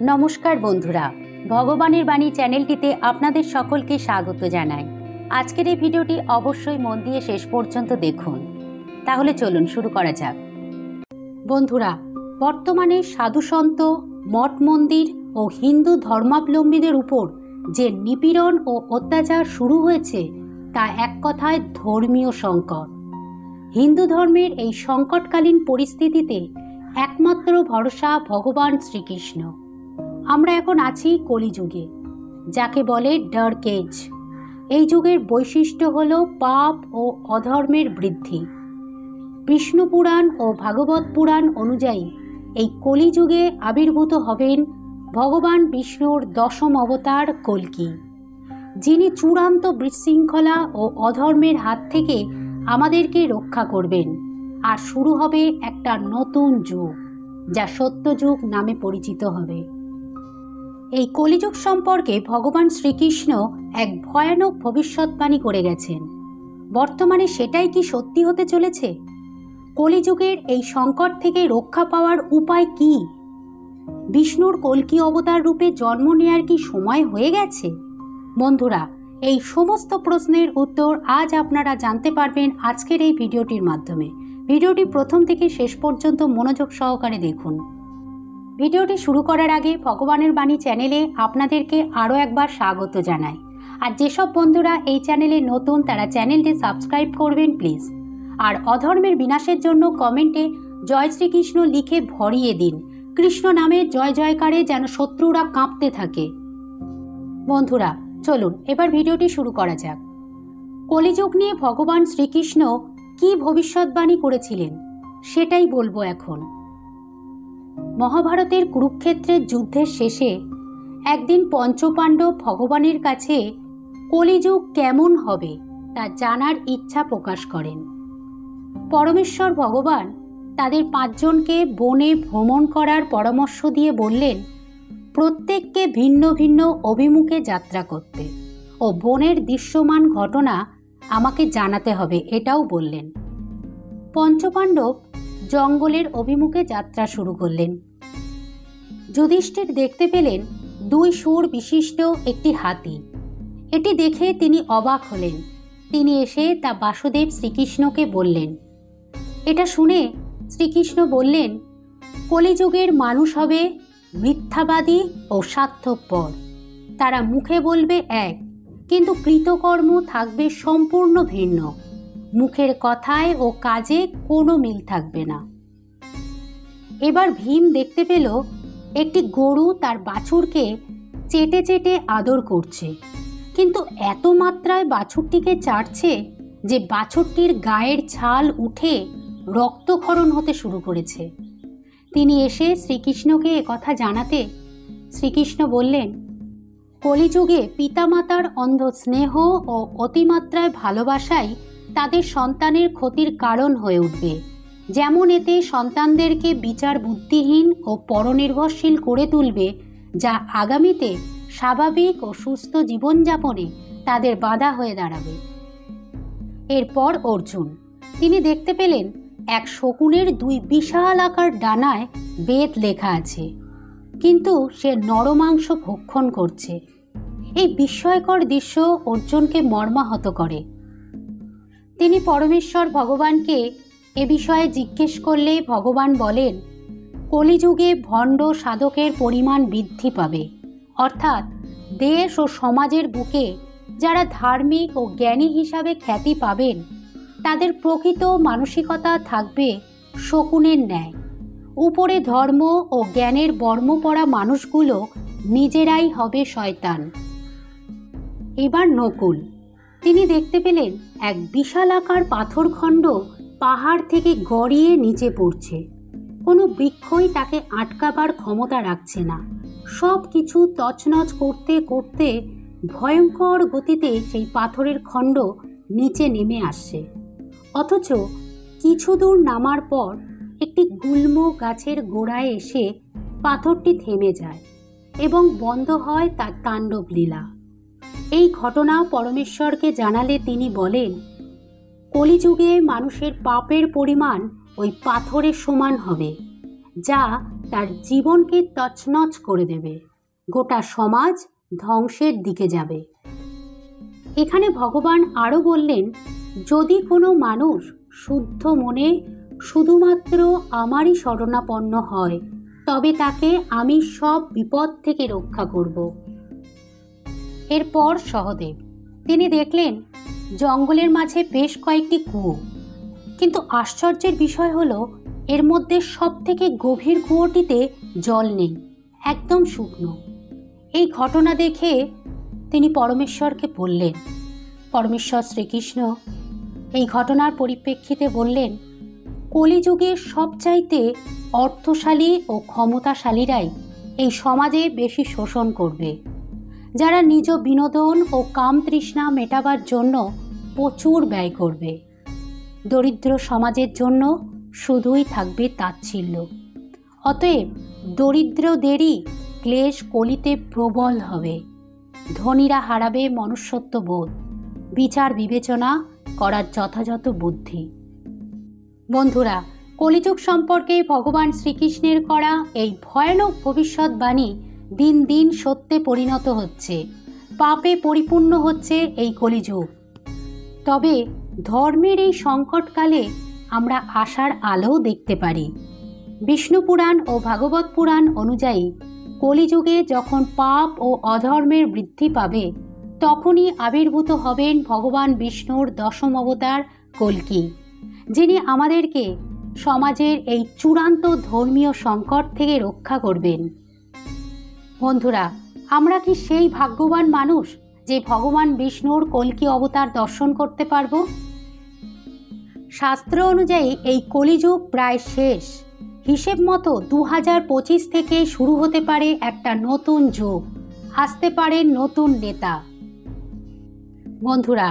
নমস্কার বন্ধুরা, ভগবানের বাণী চ্যানেলটিতে আপনাদের সকলকে স্বাগত জানাই। আজকের এই ভিডিওটি অবশ্যই মন দিয়ে শেষ পর্যন্ত দেখুন। তাহলে চলুন শুরু করা যাক। বন্ধুরা, বর্তমানে সাধুসন্ত, মঠ মন্দির ও হিন্দু ধর্মাবলম্বীদের উপর যে নিপীড়ন ও অত্যাচার শুরু হয়েছে তা এক কথায় ধর্মীয় সংকট। হিন্দু ধর্মের এই সংকটকালীন পরিস্থিতিতে একমাত্র ভরসা ভগবান শ্রীকৃষ্ণ। আমরা এখন আছি কলিযুগে, যাকে বলে ডার্ক এজ। এই যুগের বৈশিষ্ট্য হল পাপ ও অধর্মের বৃদ্ধি। বিষ্ণু পুরাণ ও ভাগবত পুরাণ অনুযায়ী এই কলিযুগে আবির্ভূত হবেন ভগবান বিষ্ণুর দশম অবতার কল্কি, যিনি চূড়ান্ত বিশৃঙ্খলা ও অধর্মের হাত থেকে আমাদেরকে রক্ষা করবেন। আর শুরু হবে একটা নতুন যুগ, যা সত্যযুগ নামে পরিচিত হবে। এই কলিযুগ সম্পর্কে ভগবান শ্রীকৃষ্ণ এক ভয়ানক ভবিষ্যৎবাণী করে গেছেন। বর্তমানে সেটাই কি সত্যি হতে চলেছে? কলিযুগের এই সংকট থেকে রক্ষা পাওয়ার উপায় কি? বিষ্ণুর কল্কি অবতার রূপে জন্ম নেয়ার কি সময় হয়ে গেছে? বন্ধুরা, এই সমস্ত প্রশ্নের উত্তর আজ আপনারা জানতে পারবেন আজকের এই ভিডিওটির মাধ্যমে। ভিডিওটি প্রথম থেকে শেষ পর্যন্ত মনোযোগ সহকারে দেখুন। ভিডিওটি শুরু করার আগে ভগবানের বাণী চ্যানেলে আপনাদেরকে আরও একবার স্বাগত জানাই। আর যেসব বন্ধুরা এই চ্যানেলে নতুন, তারা চ্যানেলটি সাবস্ক্রাইব করবেন প্লিজ। আর অধর্মের বিনাশের জন্য কমেন্টে জয় শ্রীকৃষ্ণ লিখে ভরিয়ে দিন। কৃষ্ণ নামে জয় জয়কারে যেন শত্রুরা কাঁপতে থাকে। বন্ধুরা, চলুন এবার ভিডিওটি শুরু করা যাক। কলিযুগ নিয়ে ভগবান শ্রীকৃষ্ণ কি ভবিষ্যৎবাণী করেছিলেন সেটাই বলবো এখন। মহাভারতের কুরুক্ষেত্রের যুদ্ধের শেষে একদিন পঞ্চপাণ্ডব ভগবানের কাছে কলিযুগ কেমন হবে তা জানার ইচ্ছা প্রকাশ করেন। পরমেশ্বর ভগবান তাদের 5 জনকে বনে ভ্রমণ করার পরামর্শ দিয়ে বললেন প্রত্যেককে ভিন্ন ভিন্ন অভিমুখে যাত্রা করতে ও বনের দৃশ্যমান ঘটনা আমাকে জানাতে হবে, এটাও বললেন। পঞ্চপাণ্ডব জঙ্গলের অভিমুখে যাত্রা শুরু করলেন। যুধিষ্ঠির দেখতে পেলেন 2 শুঁড় বিশিষ্ট একটি হাতি। এটি দেখে তিনি অবাক হলেন। তিনি এসে তা বাসুদেব শ্রীকৃষ্ণকে বললেন। এটা শুনে শ্রীকৃষ্ণ বললেন, কলিযুগের মানুষ হবে মিথ্যাবাদী ও স্বার্থপর। তারা মুখে বলবে এক, কিন্তু কৃতকর্ম থাকবে সম্পূর্ণ ভিন্ন। মুখের কথায় ও কাজে কোনো মিল থাকবে না। এবার ভীম দেখতে পেল একটি গরু তার বাছুরকে চেটে চেটে আদর করছে, কিন্তু এত মাত্রায় বাছুরটিকে চাটছে যে বাছুরটির গায়ের ছাল উঠে রক্তক্ষরণ হতে শুরু করেছে। তিনি এসে শ্রীকৃষ্ণকে একথা জানাতে শ্রীকৃষ্ণ বললেন, কলিযুগে পিতামাতার অন্ধ স্নেহ ও অতিমাত্রায় ভালোবাসাই তাদের সন্তানের ক্ষতির কারণ হয়ে উঠবে। যেমন এতে সন্তানদেরকে বিচার বুদ্ধিহীন ও পরনির্ভরশীল করে তুলবে, যা আগামীতে স্বাভাবিক ও সুস্থ জীবনযাপনে তাদের বাধা হয়ে দাঁড়াবে। এরপর অর্জুন, তিনি দেখতে পেলেন এক শকুনের 2 বিশাল আকার ডানায় বেদ লেখা আছে, কিন্তু সে নরমাংস ভক্ষণ করছে। এই বিস্ময়কর দৃশ্য অর্জুনকে মর্মাহত করে। তিনি পরমেশ্বর ভগবানকে এ বিষয়ে জিজ্ঞেস করলে ভগবান বলেন, কলিযুগে ভণ্ড সাধকের পরিমাণ বৃদ্ধি পাবে। অর্থাৎ দেশ ও সমাজের বুকে যারা ধার্মিক ও জ্ঞানী হিসাবে খ্যাতি পাবেন, তাদের প্রকৃত মানসিকতা থাকবে শকুনের ন্যায়। উপরে ধর্ম ও জ্ঞানের বর্ম পরা মানুষগুলো নিজেরাই হবে শয়তান। এবার নকুল, তিনি দেখতে পেলেন এক বিশালাকার পাথরখণ্ড পাহাড় থেকে গড়িয়ে নিচে পড়ছে। কোনো বৃক্ষই তাকে আটকাবার ক্ষমতা রাখছে না। সব কিছু তছনছ করতে করতে ভয়ঙ্কর গতিতে সেই পাথরের খণ্ড নিচে নেমে আসছে। অথচ কিছু দূর নামার পর একটি গুল্ম গাছের গোড়ায় এসে পাথরটি থেমে যায় এবং বন্ধ হয় তার তাণ্ডব লীলা। এই ঘটনা পরমেশ্বরকে জানালে তিনি বলেন, কলিযুগে মানুষের পাপের পরিমাণ ওই পাথরের সমান হবে, যা তার জীবনকে তছনছ করে দেবে, গোটা সমাজ ধ্বংসের দিকে যাবে। এখানে ভগবান আরও বললেন, যদি কোনো মানুষ শুদ্ধ মনে শুধুমাত্র আমারই শরণাপন্ন হয়, তবে তাকে আমি সব বিপদ থেকে রক্ষা করব। এরপর সহদেব, তিনি দেখলেন জঙ্গলের মাঝে বেশ কয়েকটি কুয়ো, কিন্তু আশ্চর্যের বিষয় হলো এর মধ্যে সব থেকে গভীর কুয়োটিতে জল নেই, একদম শুকনো। এই ঘটনা দেখে তিনি পরমেশ্বরকে বললেন। পরমেশ্বর শ্রীকৃষ্ণ এই ঘটনার পরিপ্রেক্ষিতে বললেন, কলিযুগে সবচাইতে অর্থশালী ও ক্ষমতাশালীরাই এই সমাজে বেশি শোষণ করবে, যারা নিজ বিনোদন ও কামতৃষ্ণা মেটাবার জন্য প্রচুর ব্যয় করবে। দরিদ্র সমাজের জন্য শুধুই থাকবে তাচ্ছিল্য। অতএব দরিদ্রদেরই ক্লেশ কলিতে প্রবল হবে। ধনীরা হারাবে মনুষ্যত্ব বোধ, বিচার বিবেচনা করার যথাযথ বুদ্ধি। বন্ধুরা, কলিযুগ সম্পর্কে ভগবান শ্রীকৃষ্ণের করা এই ভয়ানক ভবিষ্যৎবাণী দিন দিন সত্যে পরিণত হচ্ছে, পাপে পরিপূর্ণ হচ্ছে এই কলিযুগ। তবে ধর্মের এই সংকটকালে আমরা আশার আলোও দেখতে পারি। বিষ্ণু পুরাণ ও ভাগবত পুরাণ অনুযায়ী কলিযুগে যখন পাপ ও অধর্মের বৃদ্ধি পাবে, তখনই আবির্ভূত হবেন ভগবান বিষ্ণুর দশম অবতার কল্কি, যিনি আমাদেরকে সমাজের এই চূড়ান্ত ধর্মীয় সংকট থেকে রক্ষা করবেন। বন্ধুরা, আমরা কি সেই ভাগ্যবান মানুষ যে ভগবান বিষ্ণুর কল্কি অবতার দর্শন করতে পারব? শাস্ত্র অনুযায়ী এই কলিযুগ প্রায় শেষ। হিসেব মতো 2025 থেকে শুরু হতে পারে একটা নতুন যুগ, আসতে পারে নতুন নেতা। বন্ধুরা,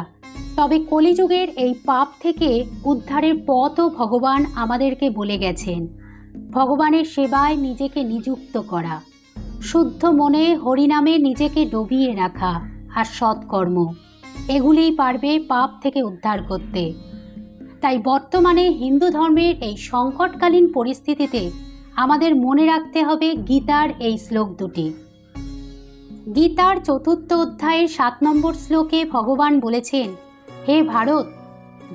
তবে কলিযুগের এই পাপ থেকে উদ্ধারের পথও ভগবান আমাদেরকে বলে গেছেন। ভগবানের সেবায় নিজেকে নিযুক্ত করা, শুদ্ধ মনে হরিনামে নিজেকে ডুবিয়ে রাখা আর সৎকর্ম, এগুলিই পারবে পাপ থেকে উদ্ধার করতে। তাই বর্তমানে হিন্দু ধর্মের এই সংকটকালীন পরিস্থিতিতে আমাদের মনে রাখতে হবে গীতার এই শ্লোক দুটি। গীতার 4th অধ্যায়ের 7 নম্বর শ্লোকে ভগবান বলেছেন, হে ভারত,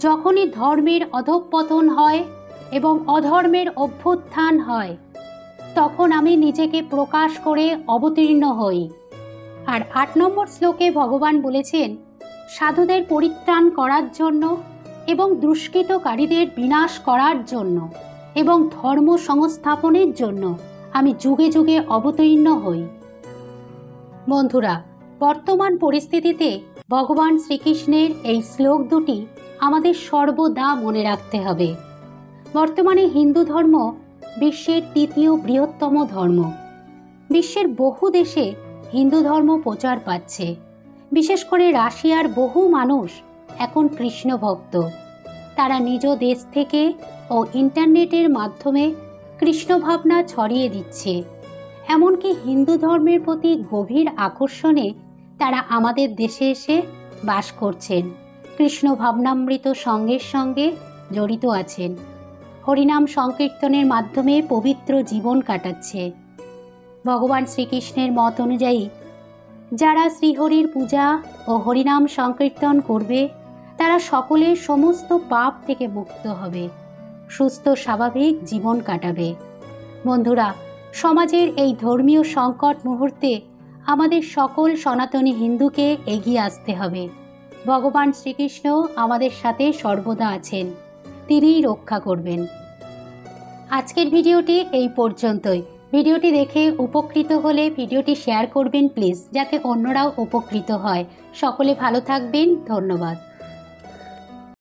যখনই ধর্মের অধঃপতন হয় এবং অধর্মের অভ্যুত্থান হয়, তখন আমি নিজেকে প্রকাশ করে অবতীর্ণ হই। আর 8 নম্বর শ্লোকে ভগবান বলেছেন, সাধুদের পরিত্রাণ করার জন্য এবং দুষ্কৃতকারীদের বিনাশ করার জন্য এবং ধর্ম সংস্থাপনের জন্য আমি যুগে যুগে অবতীর্ণ হই। বন্ধুরা, বর্তমান পরিস্থিতিতে ভগবান শ্রীকৃষ্ণের এই শ্লোক দুটি আমাদের সর্বদা মনে রাখতে হবে। বর্তমানে হিন্দু ধর্ম বিশ্বের 3য় বৃহত্তম ধর্ম। বিশ্বের বহু দেশে হিন্দু ধর্ম প্রচার পাচ্ছে। বিশেষ করে রাশিয়ার বহু মানুষ এখন কৃষ্ণ ভক্ত। তারা নিজ দেশ থেকে ও ইন্টারনেটের মাধ্যমে কৃষ্ণ ভাবনা ছড়িয়ে দিচ্ছে। এমনকি হিন্দু ধর্মের প্রতি গভীর আকর্ষণে তারা আমাদের দেশে এসে বাস করছেন, কৃষ্ণ ভাবনামৃত সঙ্গের সঙ্গে জড়িত আছেন, হরিনাম সংকীর্তনের মাধ্যমে পবিত্র জীবন কাটাচ্ছে। ভগবান শ্রীকৃষ্ণের মত অনুযায়ী যারা শ্রীহরির পূজা ও হরিনাম সংকীর্তন করবে, তারা সকলের সমস্ত পাপ থেকে মুক্ত হবে, সুস্থ স্বাভাবিক জীবন কাটাবে। বন্ধুরা, সমাজের এই ধর্মীয় সংকট মুহূর্তে আমাদের সকল সনাতনী হিন্দুকে এগিয়ে আসতে হবে। ভগবান শ্রীকৃষ্ণ আমাদের সাথে সর্বদা আছেন, তিনিই রক্ষা করবেন। আজকের ভিডিওটি এই পর্যন্তই। ভিডিওটি দেখে উপকৃত হলে ভিডিওটি শেয়ার করবেন প্লিজ, যাতে অন্যরাও উপকৃত হয়। সকলে ভালো থাকবেন। ধন্যবাদ।